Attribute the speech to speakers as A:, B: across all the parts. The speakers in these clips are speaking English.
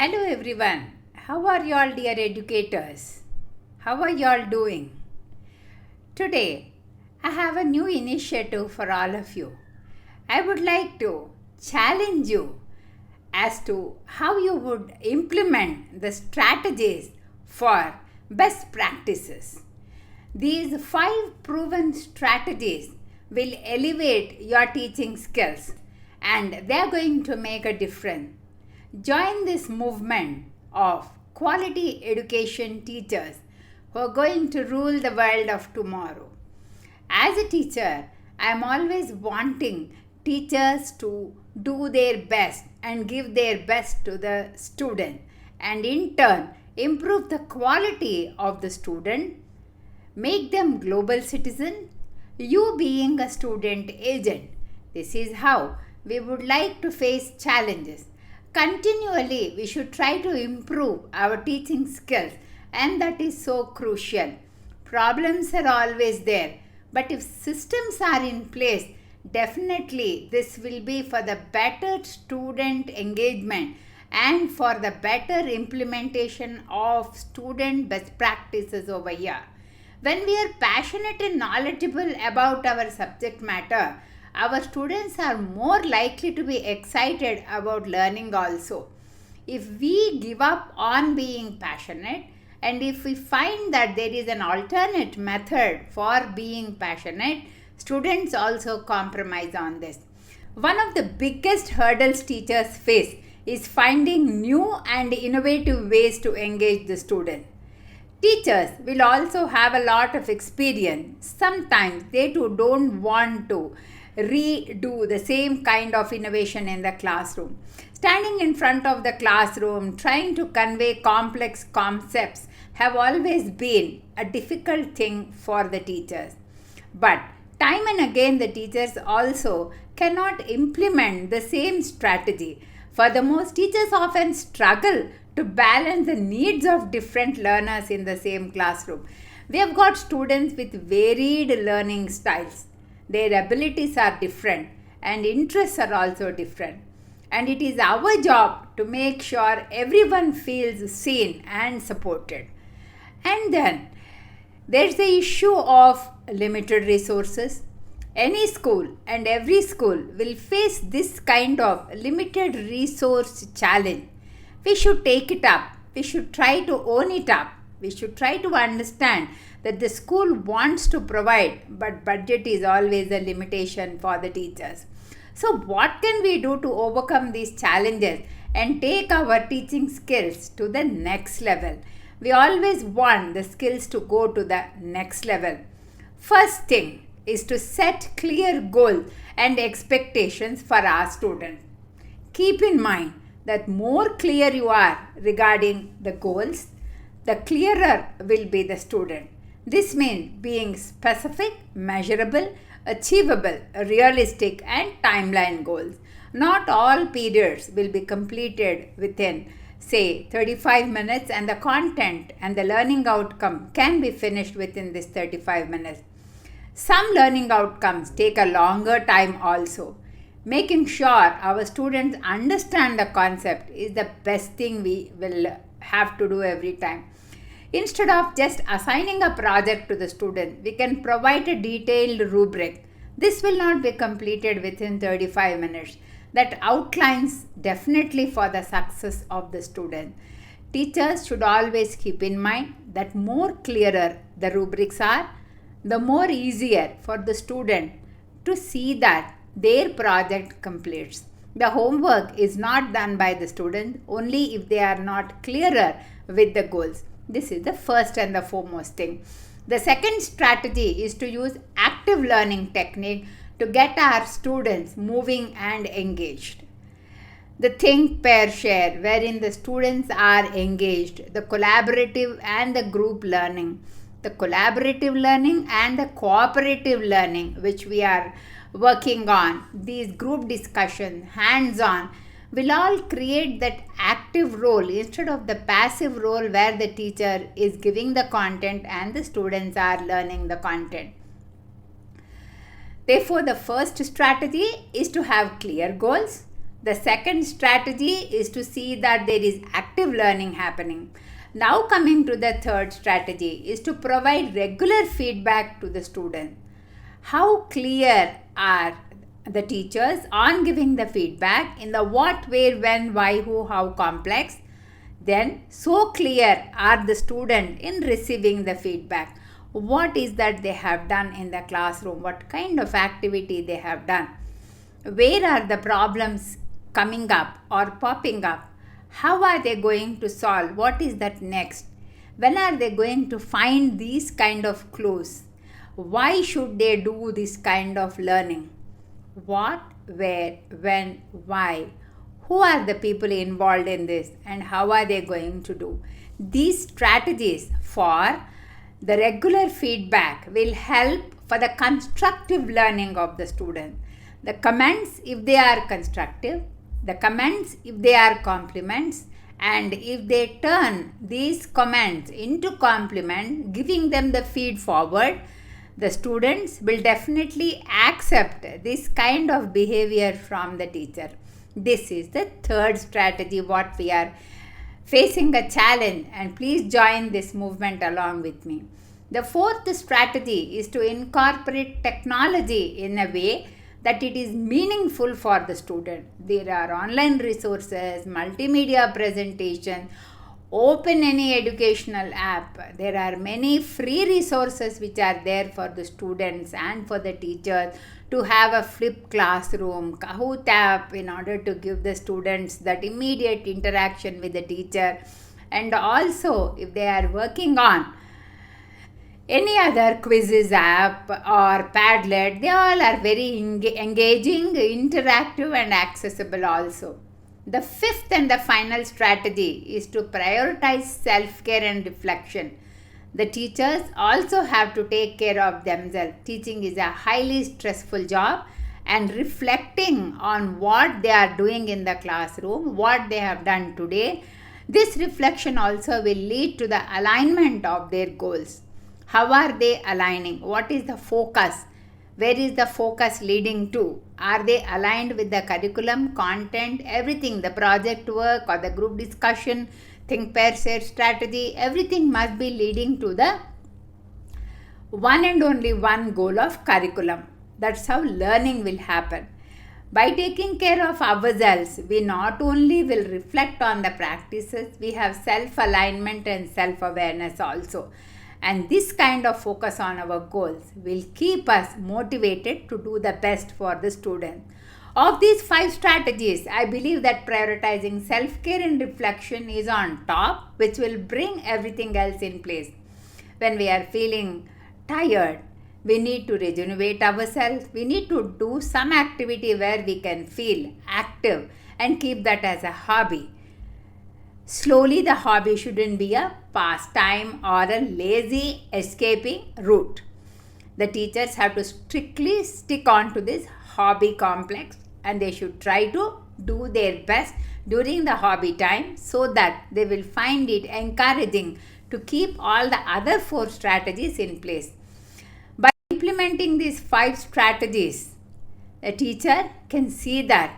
A: Hello everyone. How are you all, dear educators? How are you all doing? Today, I have a new initiative for all of you. I would like to challenge you as to how you would implement the strategies for best practices. These 5 proven strategies will elevate your teaching skills and they are going to make a difference. Join this movement of quality education teachers who are going to rule the world of tomorrow. As a teacher, I am always wanting teachers to do their best and give their best to the student and in turn improve the quality of the student, make them global citizens, you being a student agent. This is how we would like to face challenges. Continually, we should try to improve our teaching skills, and that is so crucial. Problems are always there, but if systems are in place, definitely this will be for the better student engagement and for the better implementation of student best practices over here. When we are passionate and knowledgeable about our subject matter, our students are more likely to be excited about learning also. If we give up on being passionate and if we find that there is an alternate method for being passionate, students also compromise on this. One of the biggest hurdles teachers face is finding new and innovative ways to engage the student. Teachers will also have a lot of experience. Sometimes they too don't want to redo the same kind of innovation in the classroom. Standing in front of the classroom, trying to convey complex concepts have always been a difficult thing for the teachers. But time and again, the teachers also cannot implement the same strategy. Furthermore, teachers often struggle to balance the needs of different learners in the same classroom. We have got students with varied learning styles. Their abilities are different and interests are also different. And it is our job to make sure everyone feels seen and supported. And then there's the issue of limited resources. Any school and every school will face this kind of limited resource challenge. We should take it up. We should try to own it up. We should try to understand that the school wants to provide, but budget is always a limitation for the teachers. So what can we do to overcome these challenges and take our teaching skills to the next level? We always want the skills to go to the next level. First thing is to set clear goals and expectations for our students. Keep in mind that more clear you are regarding the goals, the clearer will be the student. This means being specific, measurable, achievable, realistic and timeline goals. Not all periods will be completed within say 35 minutes and the content and the learning outcome can be finished within this 35 minutes. Some learning outcomes take a longer time also. Making sure our students understand the concept is the best thing we will have to do every time. Instead of just assigning a project to the student, we can provide a detailed rubric. This will not be completed within 35 minutes. That outlines definitely for the success of the student. Teachers should always keep in mind that more clearer the rubrics are, the more easier for the student to see that their project completes. The homework is not done by the student only if they are not clearer with the goals. This is the first and the foremost thing. The second strategy is to use active learning technique to get our students moving and engaged. The think, pair, share, wherein the students are engaged, the collaborative and the group learning, the collaborative learning and the cooperative learning which we are working on, these group discussions, hands-on, will all create that active role instead of the passive role where the teacher is giving the content and the students are learning the content. Therefore, the first strategy is to have clear goals, The second strategy is to see that there is active learning happening. Now coming to the third strategy is to provide regular feedback to the student. How clear are the teachers on giving the feedback in the what, where, when, why, who, how complex? Then so clear are the student in receiving the feedback. What is that they have done in the classroom? What kind of activity they have done? Where are the problems coming up or popping up? How are they going to solve? What is that next? When are they going to find these kind of clues? Why should they do this kind of learning? What, where, when, why? Who are the people involved in this and how are they going to do? These strategies for the regular feedback will help for the constructive learning of the student. The comments, if they are constructive, the comments, if they are compliments, and if they turn these comments into compliments, giving them the feed forward, the students will definitely accept this kind of behavior from the teacher. This is the third strategy what we are facing a challenge, and please join this movement along with me. The fourth strategy is to incorporate technology in a way that it is meaningful for the student. There are online resources, multimedia presentation, open any educational app. There are many free resources which are there for the students and for the teachers to have a flipped classroom, Kahoot app in order to give the students that immediate interaction with the teacher. And also if they are working on any other quizzes app or Padlet, they all are very engaging, interactive and accessible also. The fifth and the final strategy is to prioritize self-care and reflection. The teachers also have to take care of themselves. Teaching is a highly stressful job, and reflecting on what they are doing in the classroom, what they have done today, this reflection also will lead to the alignment of their goals. How are they aligning? What is the focus? Where is the focus leading to? Are they aligned with the curriculum, content, everything, the project work or the group discussion, think, pair, share strategy, everything must be leading to the one and only one goal of curriculum. That's how learning will happen. By taking care of ourselves, we not only will reflect on the practices, we have self-alignment and self-awareness also. And this kind of focus on our goals will keep us motivated to do the best for the student. Of these 5 strategies, I believe that prioritizing self-care and reflection is on top, which will bring everything else in place. When we are feeling tired, we need to rejuvenate ourselves. We need to do some activity where we can feel active and keep that as a hobby. Slowly, the hobby shouldn't be a pastime or a lazy escaping route. The teachers have to strictly stick on to this hobby complex, and they should try to do their best during the hobby time so that they will find it encouraging to keep all the other 4 strategies in place. By implementing these 5 strategies, the teacher can see that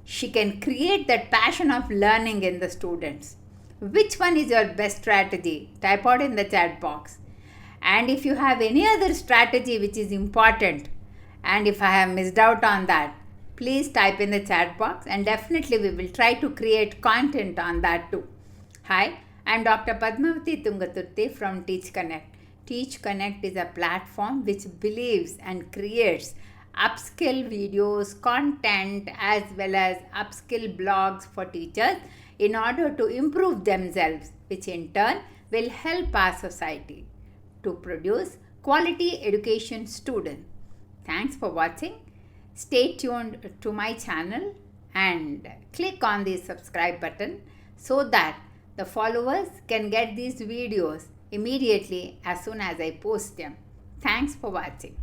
A: she can create that passion of learning in the students. Which one is your best strategy? Type out in the chat box. And if you have any other strategy which is important, and if I have missed out on that, please type in the chat box, and definitely we will try to create content on that too. Hi, I am Dr. Padmavati Tungaturti from Teachconnect. Teachconnect is a platform which believes and creates upskill videos, content as well as upskill blogs for teachers in order to improve themselves, which in turn will help our society to produce quality education students. Thanks for watching. Stay tuned to my channel and click on the subscribe button so that the followers can get these videos immediately as soon as I post them. Thanks for watching.